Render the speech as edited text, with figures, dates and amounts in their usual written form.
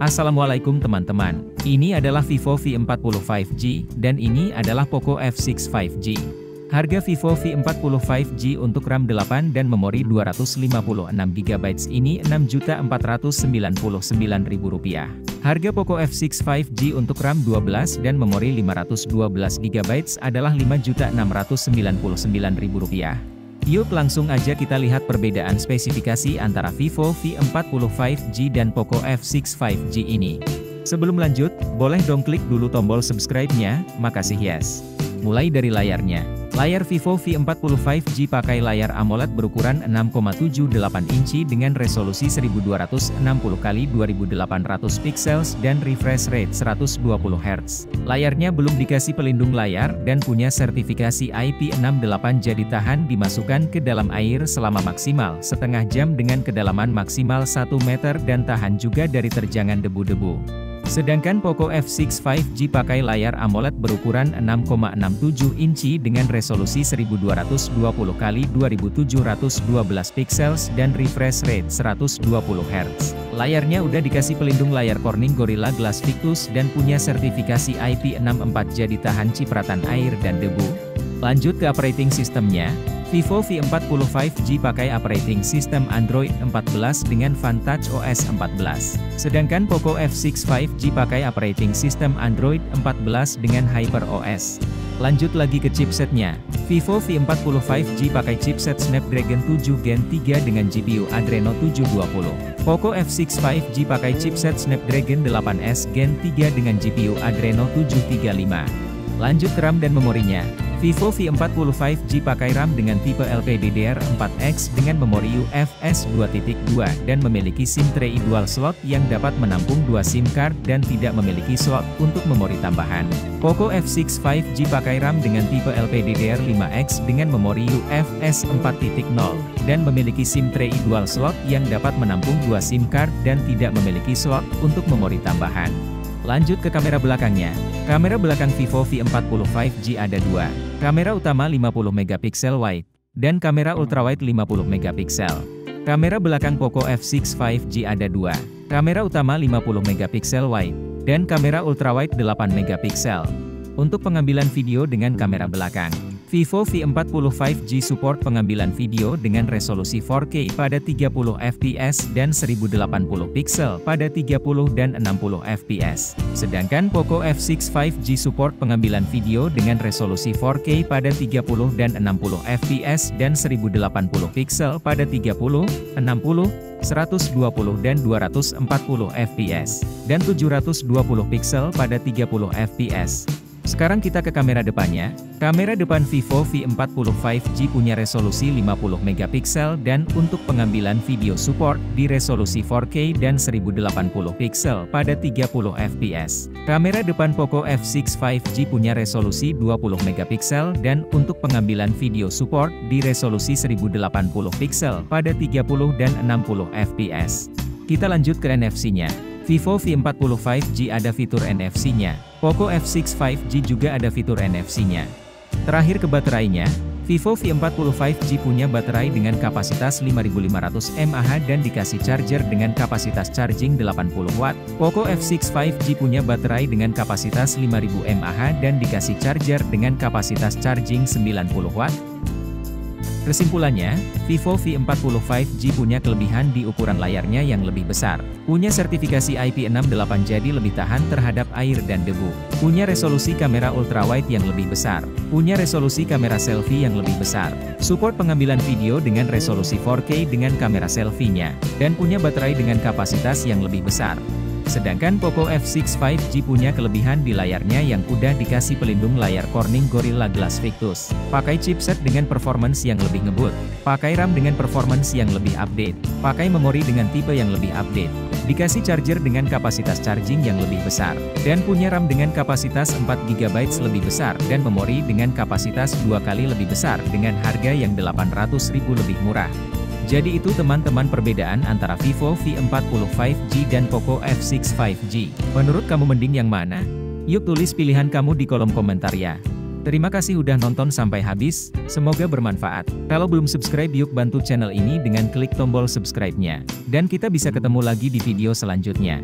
Assalamualaikum teman-teman, ini adalah Vivo V40 5G, dan ini adalah Poco F6 5G. Harga Vivo V40 5G untuk RAM 8 dan memori 256GB ini Rp6.499.000. Harga Poco F6 5G untuk RAM 12 dan memori 512GB adalah Rp5.699.000. Yuk langsung aja kita lihat perbedaan spesifikasi antara Vivo V40 5G dan Poco F6 5G ini. Sebelum lanjut, boleh dong klik dulu tombol subscribe-nya, makasih yes. Mulai dari layarnya. Layar Vivo V40 5G pakai layar AMOLED berukuran 6,78 inci dengan resolusi 1260x2800 pixels dan refresh rate 120Hz. Layarnya belum dikasih pelindung layar dan punya sertifikasi IP68 jadi tahan dimasukkan ke dalam air selama maksimal setengah jam dengan kedalaman maksimal 1 meter dan tahan juga dari terjangan debu-debu. Sedangkan Poco F6 5G pakai layar AMOLED berukuran 6,67 inci dengan resolusi 1260x2712 pixels dan refresh rate 120Hz. Layarnya udah dikasih pelindung layar Corning Gorilla Glass Victus dan punya sertifikasi IP64 jadi tahan cipratan air dan debu. Lanjut ke operating systemnya. Vivo V40 5G pakai operating system Android 14 dengan Vantage OS 14. Sedangkan Poco F6 5G pakai operating system Android 14 dengan HyperOS. Lanjut lagi ke chipsetnya. Vivo V40 5G pakai chipset Snapdragon 7 Gen 3 dengan GPU Adreno 720. Poco F6 5G pakai chipset Snapdragon 8S Gen 3 dengan GPU Adreno 735. Lanjut ke RAM dan memorinya. Vivo V40 5G pakai RAM dengan tipe LPDDR4X dengan memori UFS 2.2 dan memiliki SIM tray dual slot yang dapat menampung 2 SIM card dan tidak memiliki slot untuk memori tambahan. Poco F6 5G pakai RAM dengan tipe LPDDR5X dengan memori UFS 4.0 dan memiliki SIM tray dual slot yang dapat menampung 2 SIM card dan tidak memiliki slot untuk memori tambahan. Lanjut ke kamera belakangnya. Kamera belakang Vivo V40 5G ada dua. Kamera utama 50MP wide, dan kamera ultrawide 50MP. Kamera belakang Poco F6 5G ada dua. Kamera utama 50MP wide, dan kamera ultrawide 8MP. Untuk pengambilan video dengan kamera belakang. Vivo V40 5G support pengambilan video dengan resolusi 4K pada 30fps dan 1080 pixel pada 30 dan 60fps. Sedangkan Poco F6 5G support pengambilan video dengan resolusi 4K pada 30 dan 60fps dan 1080 pixel pada 30, 60, 120 dan 240fps, dan 720 pixel pada 30fps. Sekarang kita ke kamera depannya. Kamera depan Vivo V40 5G punya resolusi 50MP dan untuk pengambilan video support di resolusi 4K dan 1080 pixel pada 30fps. Kamera depan Poco F6 5G punya resolusi 20MP dan untuk pengambilan video support di resolusi 1080 pixel pada 30 dan 60fps. Kita lanjut ke NFC-nya. Vivo V40 5G ada fitur NFC-nya. Poco F6 5G juga ada fitur NFC-nya. Terakhir ke baterainya, Vivo V40 5G punya baterai dengan kapasitas 5500 mAh dan dikasih charger dengan kapasitas charging 80W. Poco F6 5G punya baterai dengan kapasitas 5000 mAh dan dikasih charger dengan kapasitas charging 90W. Kesimpulannya, Vivo V40 5G punya kelebihan di ukuran layarnya yang lebih besar. Punya sertifikasi IP68 jadi lebih tahan terhadap air dan debu. Punya resolusi kamera ultrawide yang lebih besar. Punya resolusi kamera selfie yang lebih besar. Support pengambilan video dengan resolusi 4K dengan kamera selfie-nya. Dan punya baterai dengan kapasitas yang lebih besar. Sedangkan Poco F6 5G punya kelebihan di layarnya yang udah dikasih pelindung layar Corning Gorilla Glass Victus. Pakai chipset dengan performance yang lebih ngebut. Pakai RAM dengan performance yang lebih update. Pakai memori dengan tipe yang lebih update. Dikasih charger dengan kapasitas charging yang lebih besar. Dan punya RAM dengan kapasitas 4GB lebih besar dan memori dengan kapasitas 2 kali lebih besar dengan harga yang Rp800.000 lebih murah. Jadi itu teman-teman perbedaan antara Vivo V40 5G dan Poco F6 5G. Menurut kamu mending yang mana? Yuk tulis pilihan kamu di kolom komentar ya. Terima kasih udah nonton sampai habis, semoga bermanfaat. Kalau belum subscribe yuk bantu channel ini dengan klik tombol subscribe-nya. Dan kita bisa ketemu lagi di video selanjutnya.